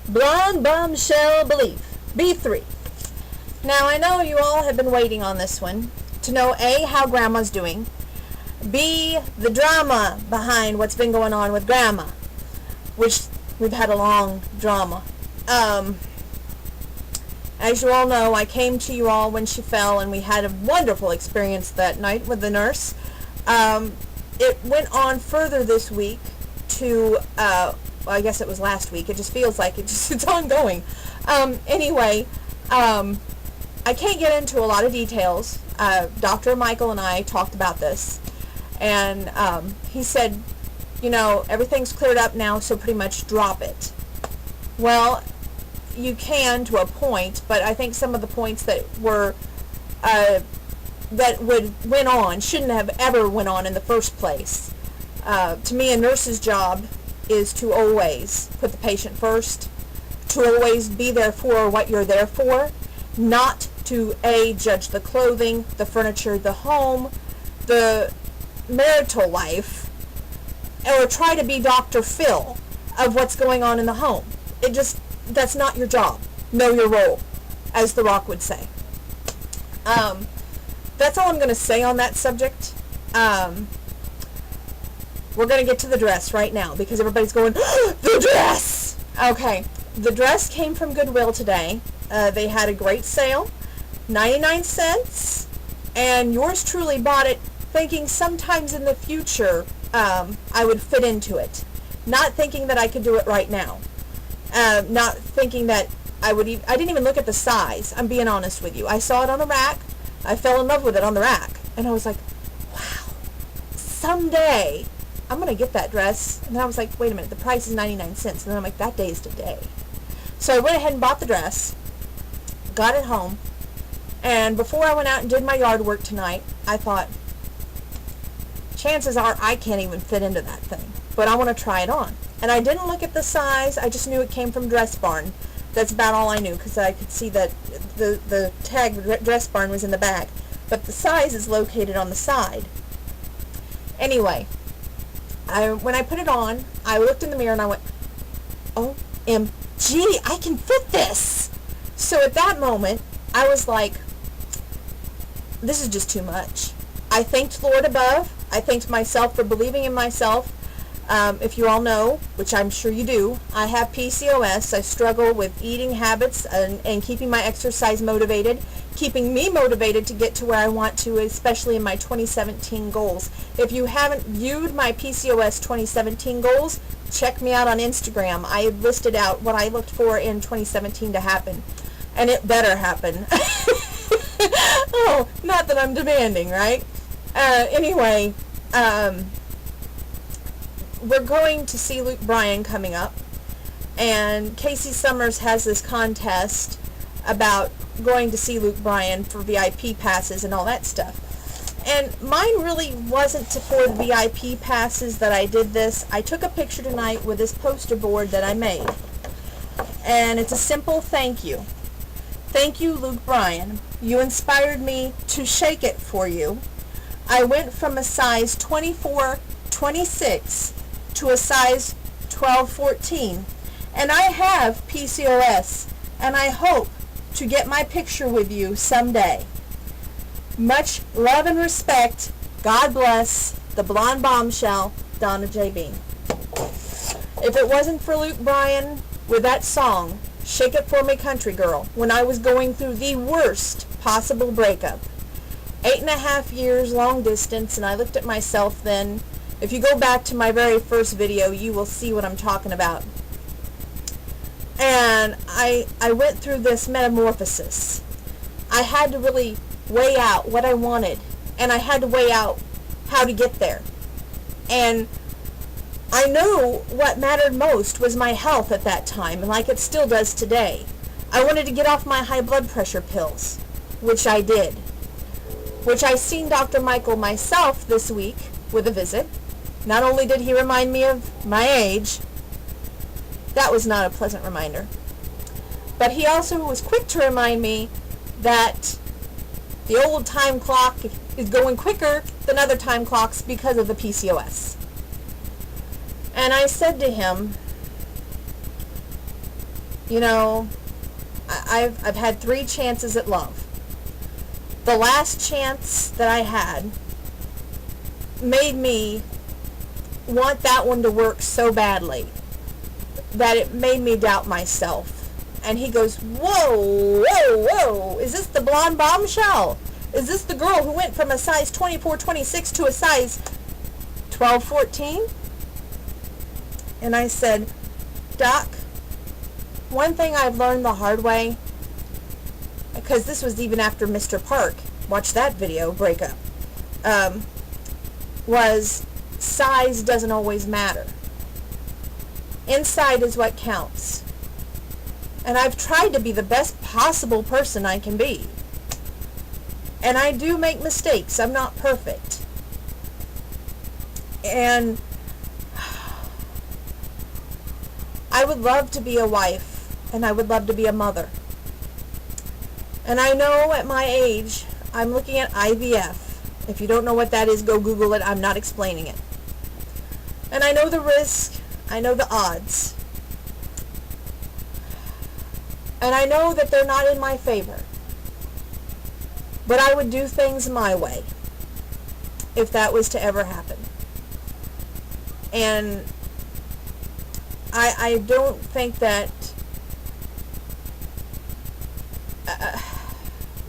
Blonde Bombshell Belief, B3. Now, I know you all have been waiting on this one to know A, how Grandma's doing, B, the drama behind what's been going on with Grandma, which we've had a long drama. As you all know, I came to you all when she fell, and we had a wonderful experience that night with the nurse. It went on further this week to, well, I guess it was last week. It just feels like it's ongoing. Anyway, I can't get into a lot of details. Dr. Michael and I talked about this, and he said, you know, everything's cleared up now, so pretty much drop it. Well, you can to a point, but I think some of the points that were went on shouldn't have ever went on in the first place. To me, a nurse's job is to always put the patient first, to always be there for what you're there for, not to judge the clothing, the furniture, the home, the marital life, or try to be Dr. Phil of what's going on in the home. That's not your job. Know your role, as The Rock would say. That's all I'm going to say on that subject. We're going to get to the dress right now because everybody's going, the dress! Okay, the dress came from Goodwill today. They had a great sale, 99 cents, and yours truly bought it thinking sometimes in the future I would fit into it. Not thinking that I could do it right now. Not thinking that I didn't even look at the size. I'm being honest with you. I saw it on the rack. I fell in love with it on the rack. And I was like, wow, someday I'm going to get that dress. And then I was like, wait a minute, the price is 99 cents. And then I'm like, that day is today. So I went ahead and bought the dress, got it home, and before I went out and did my yard work tonight, I thought, chances are I can't even fit into that thing, but I want to try it on. And I didn't look at the size. I just knew it came from Dress Barn. That's about all I knew, because I could see that the tag Dress Barn was in the back, but the size is located on the side. Anyway, when I put it on, I looked in the mirror and I went, OMG, I can fit this! So at that moment, I was like, this is just too much. I thanked Lord above. I thanked myself for believing in myself. If you all know, which I'm sure you do, I have PCOS. I struggle with eating habits and keeping my exercise motivated, keeping me motivated to get to where I want to, especially in my 2017 goals. If you haven't viewed my PCOS 2017 goals, check me out on Instagram. I listed out what I looked for in 2017 to happen, and it better happen. Oh, not that I'm demanding, right? Anyway, we're going to see Luke Bryan coming up, and Casey Summers has this contest about going to see Luke Bryan for VIP passes and all that stuff. And mine really wasn't for the VIP passes that I did this. I took a picture tonight with this poster board that I made, and it's a simple thank you. Thank you, Luke Bryan. You inspired me to shake it for you. I went from a size 24, 26 to a size 12, 14. And I have PCOS, and I hope to get my picture with you someday. Much love and respect. God bless. The Blonde Bombshell, Donna J. Bean. If it wasn't for Luke Bryan with that song, Shake It For Me Country Girl, when I was going through the worst possible breakup, 8.5 years long distance, and I looked at myself then. If you go back to my very first video, you will see what I'm talking about. And I went through this metamorphosis. I had to really weigh out what I wanted, and I had to weigh out how to get there. And I knew what mattered most was my health at that time, and like it still does today. I wanted to get off my high blood pressure pills, which I did. Which I seen Dr. Michael myself this week with a visit. Not only did he remind me of my age, that was not a pleasant reminder, but he also was quick to remind me that the old time clock is going quicker than other time clocks because of the PCOS. And I said to him, You know, I've had 3 chances at love. The last chance that I had made me want that one to work so badly that it made me doubt myself. And he goes, whoa, whoa, whoa, is this the blonde bombshell? Is this the girl who went from a size 24, 26 to a size 12, 14? And I said, Doc, one thing I've learned the hard way, because this was even after Mr. Park, watch that video, breakup, was size doesn't always matter. Inside is what counts. And I've tried to be the best possible person I can be. And I do make mistakes. I'm not perfect. And I would love to be a wife, and I would love to be a mother. And I know at my age, I'm looking at IVF. If you don't know what that is, go Google it. I'm not explaining it. And I know the risk. I know the odds. And I know that they're not in my favor. But I would do things my way if that was to ever happen. And I don't think that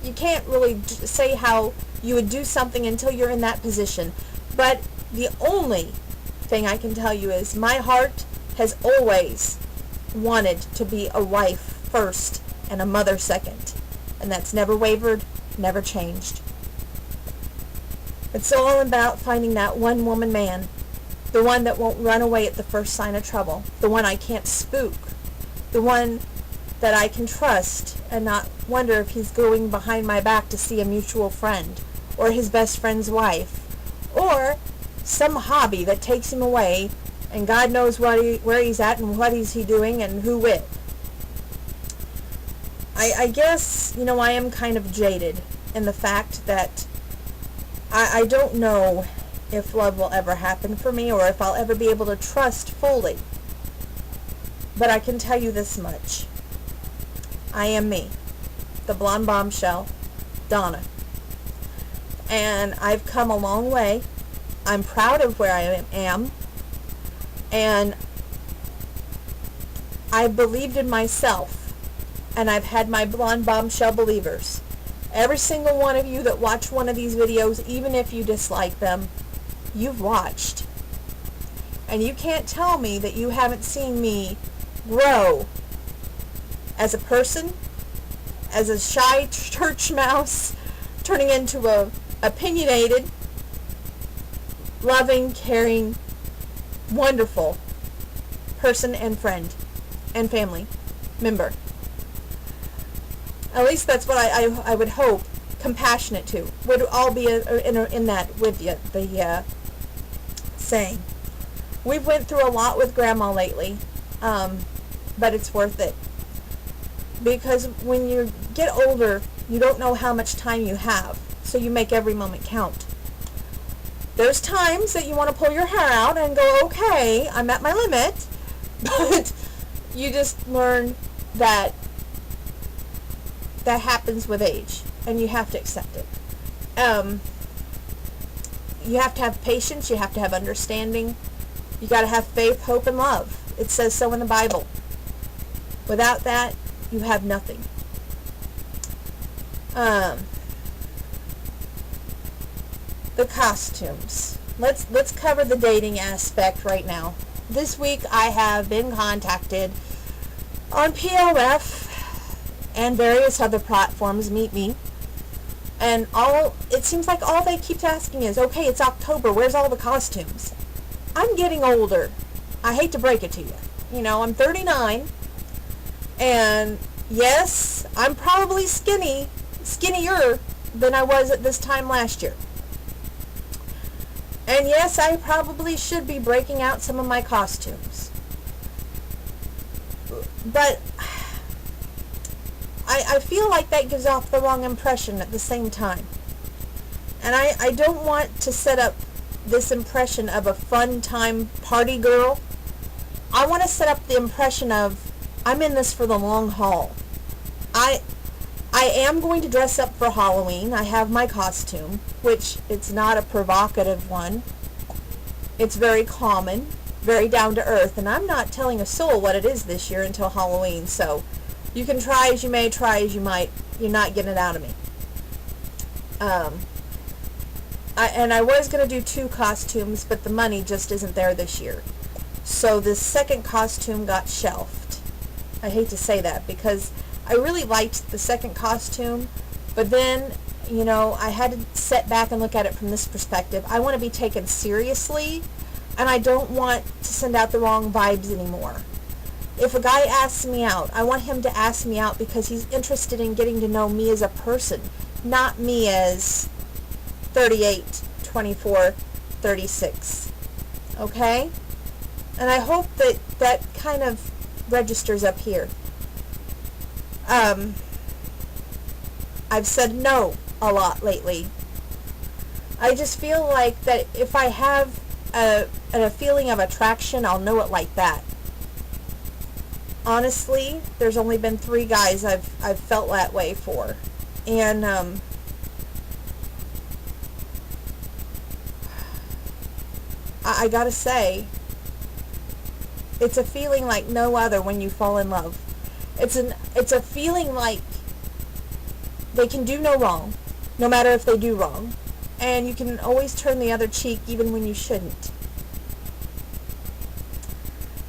you can't really say how you would do something until you're in that position. But the only thing I can tell you is my heart has always wanted to be a wife first and a mother second. And that's never wavered, never changed. It's all about finding that one woman man, the one that won't run away at the first sign of trouble, the one I can't spook, the one that I can trust and not wonder if he's going behind my back to see a mutual friend or his best friend's wife or some hobby that takes him away and God knows where he's at and what is he doing and who with. I guess, you know, I am kind of jaded in the fact that I don't know if love will ever happen for me or if I'll ever be able to trust fully. But I can tell you this much. I am me, the blonde bombshell, Donna. And I've come a long way. I'm proud of where I am. And I believed in myself. And I've had my blonde bombshell believers. Every single one of you that watch one of these videos, even if you dislike them, you've watched. And you can't tell me that you haven't seen me grow as a person, as a shy church mouse, turning into a opinionated, loving, caring, wonderful person and friend and family member. At least that's what I would hope. Compassionate too. Would all be in that with you. The saying. We've went through a lot with Grandma lately, but it's worth it. Because when you get older, you don't know how much time you have, so you make every moment count. There's times that you want to pull your hair out and go, okay, I'm at my limit, but you just learn that that happens with age, and you have to accept it. You have to have patience, you have to have understanding, you got to have faith, hope, and love. It says so in the Bible. Without that, you have nothing. The costumes. Let's cover the dating aspect right now. This week I have been contacted on POF and various other platforms, Meet Me, and it seems like all they keep asking is, okay, it's October, where's all the costumes? I'm getting older. I hate to break it to you. You know, I'm 39, and yes, I'm probably skinnier than I was at this time last year. And yes, I probably should be breaking out some of my costumes. But I feel like that gives off the wrong impression at the same time. And I don't want to set up this impression of a fun time party girl. I want to set up the impression of I'm in this for the long haul. I am going to dress up for Halloween. I have my costume, which it's not a provocative one. It's very common, very down to earth, and I'm not telling a soul what it is this year until Halloween, so you can try as you may, try as you might. You're not getting it out of me. I was going to do 2 costumes, but the money just isn't there this year. So this second costume got shelved. I hate to say that because I really liked the second costume, but then, you know, I had to sit back and look at it from this perspective. I want to be taken seriously, and I don't want to send out the wrong vibes anymore. If a guy asks me out, I want him to ask me out because he's interested in getting to know me as a person, not me as 38, 24, 36. Okay? And I hope that that kind of registers up here. I've said no a lot lately. I just feel like that if I have a feeling of attraction, I'll know it like that. Honestly, there's only been 3 guys I've felt that way for. And I gotta say, it's a feeling like no other when you fall in love. It's a feeling like they can do no wrong, no matter if they do wrong. And you can always turn the other cheek even when you shouldn't.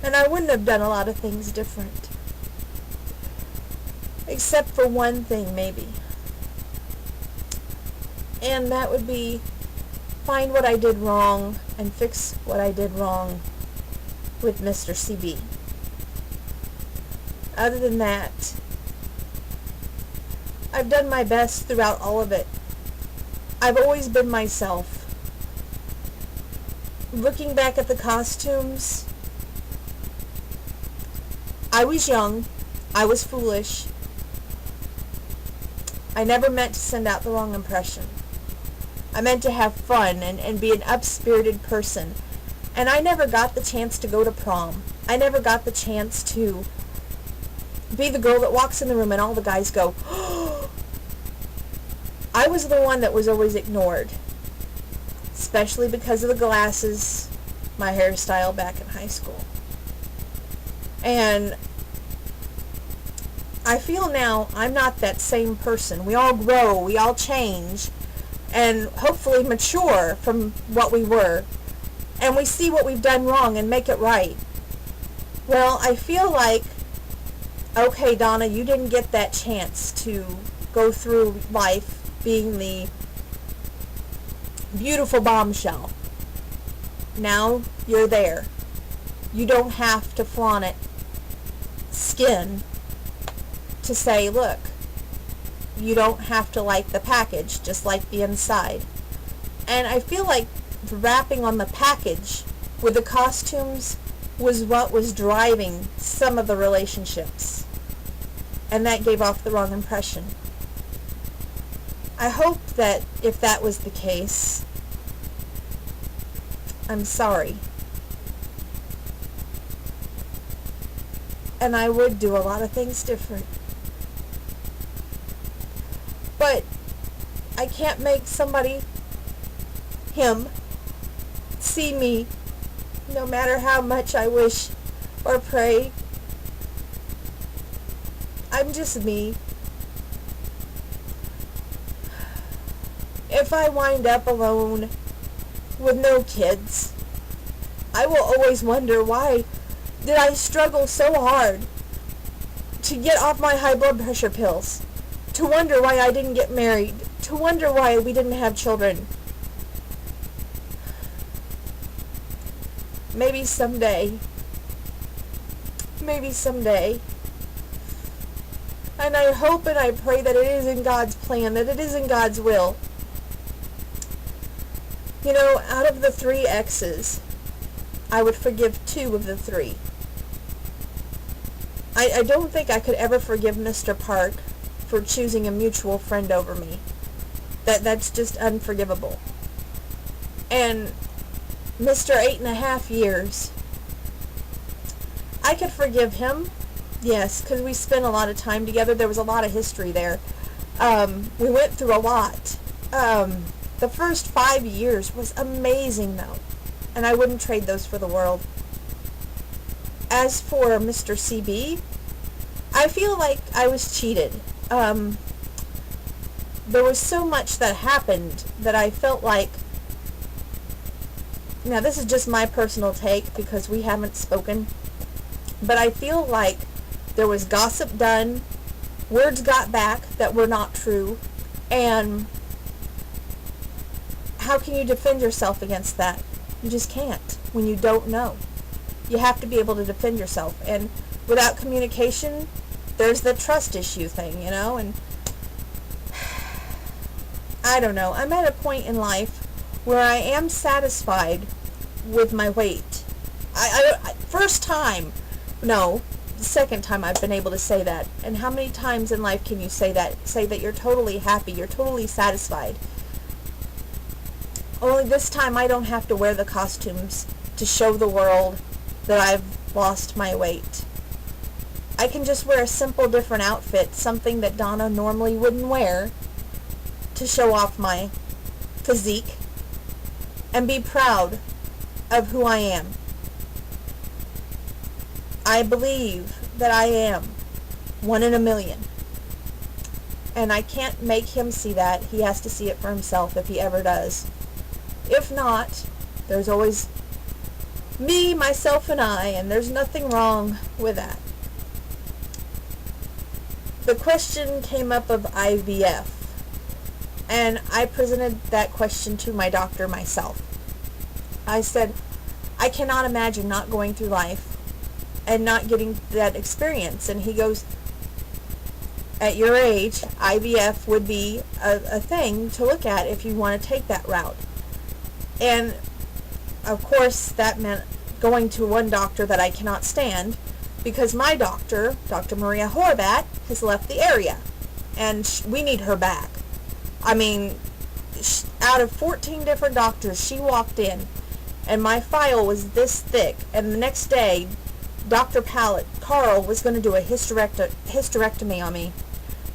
And I wouldn't have done a lot of things different. Except for one thing, maybe. And that would be find what I did wrong and fix what I did wrong with Mr. CB. Other than that, I've done my best throughout all of it. I've always been myself. Looking back at the costumes, I was young. I was foolish. I never meant to send out the wrong impression. I meant to have fun and be an up-spirited person. And I never got the chance to go to prom. I never got the chance to be the girl that walks in the room and all the guys go, "Oh." I was the one that was always ignored. Especially because of the glasses, my hairstyle back in high school. And I feel now I'm not that same person. We all grow, we all change, and hopefully mature from what we were. And we see what we've done wrong and make it right. Well, I feel like, okay, Donna, you didn't get that chance to go through life being the beautiful bombshell. Now you're there. You don't have to flaunt it skin to say, look, you don't have to like the package, just like the inside. And I feel like the wrapping on the package with the costumes was what was driving some of the relationships. And that gave off the wrong impression. I hope that if that was the case, I'm sorry. And I would do a lot of things different. But I can't make somebody, him, see me, no matter how much I wish or pray. I'm just me. If I wind up alone with no kids, I will always wonder, why did I struggle so hard to get off my high blood pressure pills? To wonder why I didn't get married. To wonder why we didn't have children. Maybe someday. Maybe someday. And I hope and I pray that it is in God's plan, that it is in God's will. You know, out of the 3 exes, I would forgive 2 of the 3. I don't think I could ever forgive Mr. Park for choosing a mutual friend over me. That's just unforgivable. And Mr. 8.5 years, I could forgive him Yes, because we spent a lot of time together. There was a lot of history there. We went through a lot. The first 5 years was amazing, though, and I wouldn't trade those for the world. As for Mr. CB, I feel like I was cheated. There was so much that happened that I felt like, now this is just my personal take because we haven't spoken, but I feel like there was gossip done, words got back that were not true, and how can you defend yourself against that? You just can't when you don't know. You have to be able to defend yourself, and without communication, there's the trust issue thing, and I don't know. I'm at a point in life where I am satisfied with my weight. First time, no, the second time I've been able to say that. And how many times in life can you say that? Say that you're totally happy, you're totally satisfied. Only this time I don't have to wear the costumes to show the world that I've lost my weight. I can just wear a simple different outfit, something that Donna normally wouldn't wear, to show off my physique and be proud of who I am. I believe that I am one in a million. And I can't make him see that. He has to see it for himself if he ever does. If not, there's always me, myself, and I, and there's nothing wrong with that. The question came up of IVF, and I presented that question to my doctor myself. I said, I cannot imagine not going through life and not getting that experience. And he goes, at your age, IVF would be a thing to look at if you want to take that route. And of course that meant going to one doctor that I cannot stand, because my doctor, Dr. Maria Horvat, has left the area, and we need her back. I mean, out of 14 different doctors, she walked in, and my file was this thick, and the next day, Dr. Carl was going to do a hysterectomy on me,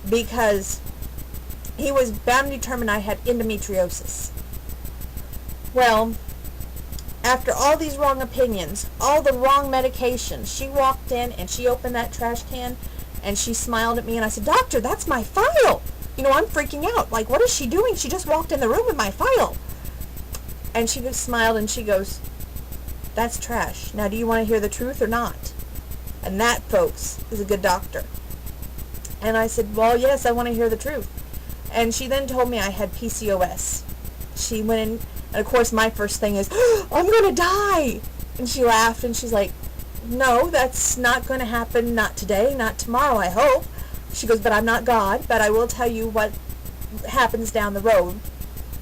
because he was bound and determined I had endometriosis. Well, after all these wrong opinions, all the wrong medications, she walked in and she opened that trash can and she smiled at me, and I said, Doctor, that's my file. I'm freaking out. Like, what is she doing? She just walked in the room with my file. And she just smiled and she goes, that's trash. Now, do you want to hear the truth or not? And that, folks, is a good doctor. And I said, well, yes, I want to hear the truth. And she then told me I had PCOS. She went in, and of course my first thing is, oh, I'm going to die. And she laughed and she's like, no, that's not going to happen. Not today, not tomorrow, I hope. She goes, but I'm not God, but I will tell you what happens down the road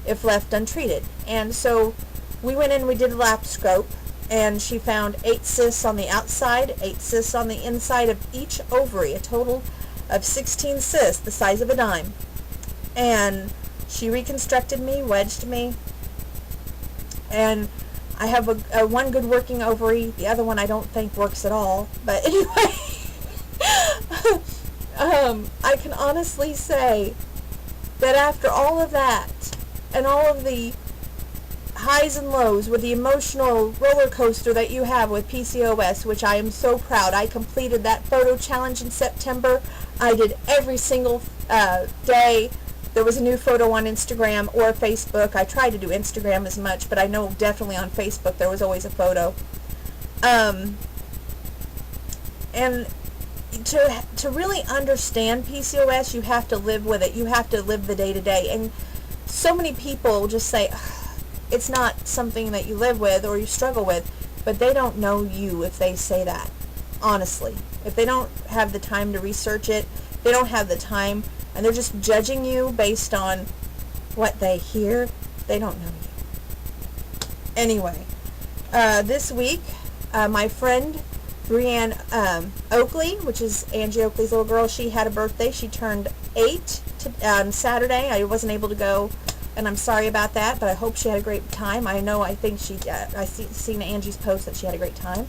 if left untreated. And so we went in, we did a laparoscope, and she found 8 cysts on the outside, 8 cysts on the inside of each ovary, a total of 16 cysts, the size of a dime. And she reconstructed me, wedged me, and I have a one good working ovary. The other one I don't think works at all. But anyway, I can honestly say that after all of that and all of the highs and lows with the emotional roller coaster that you have with PCOS, which I am so proud. I completed that photo challenge in September. I did every single day. There was a new photo on Instagram or Facebook. I tried to do Instagram as much, but I know definitely on Facebook there was always a photo. And to really understand PCOS, you have to live with it. You have to live the day-to-day. And so many people just say, it's not something that you live with or you struggle with, but they don't know you if they say that, honestly. If they don't have the time to research it, they don't have the time, and they're just judging you based on what they hear, they don't know you. Anyway, this week, my friend Brianne Oakley, which is Angie Oakley's little girl, she had a birthday. She turned 8 on Saturday. I wasn't able to go, and I'm sorry about that, but I hope she had a great time. I think she, I seen Angie's post that she had a great time.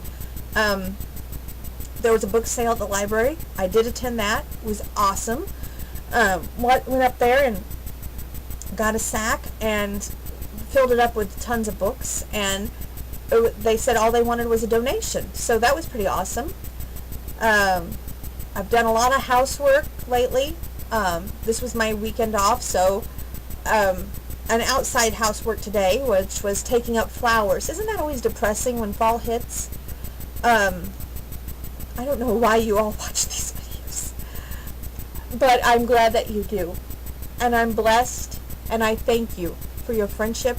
there was a book sale at the library. I did attend that. It was awesome. Went up there and got a sack and filled it up with tons of books, and they said all they wanted was a donation, so that was pretty awesome. I've done a lot of housework lately. This was my weekend off, so an outside housework today, which was taking up flowers. Isn't that always depressing when fall hits? I don't know why you all watch these videos, but I'm glad that you do, and I'm blessed, and I thank you for your friendship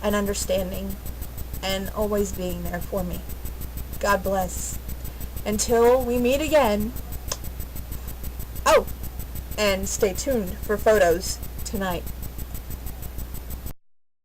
and understanding and always being there for me. God bless. Until we meet again. Oh, and stay tuned for photos tonight.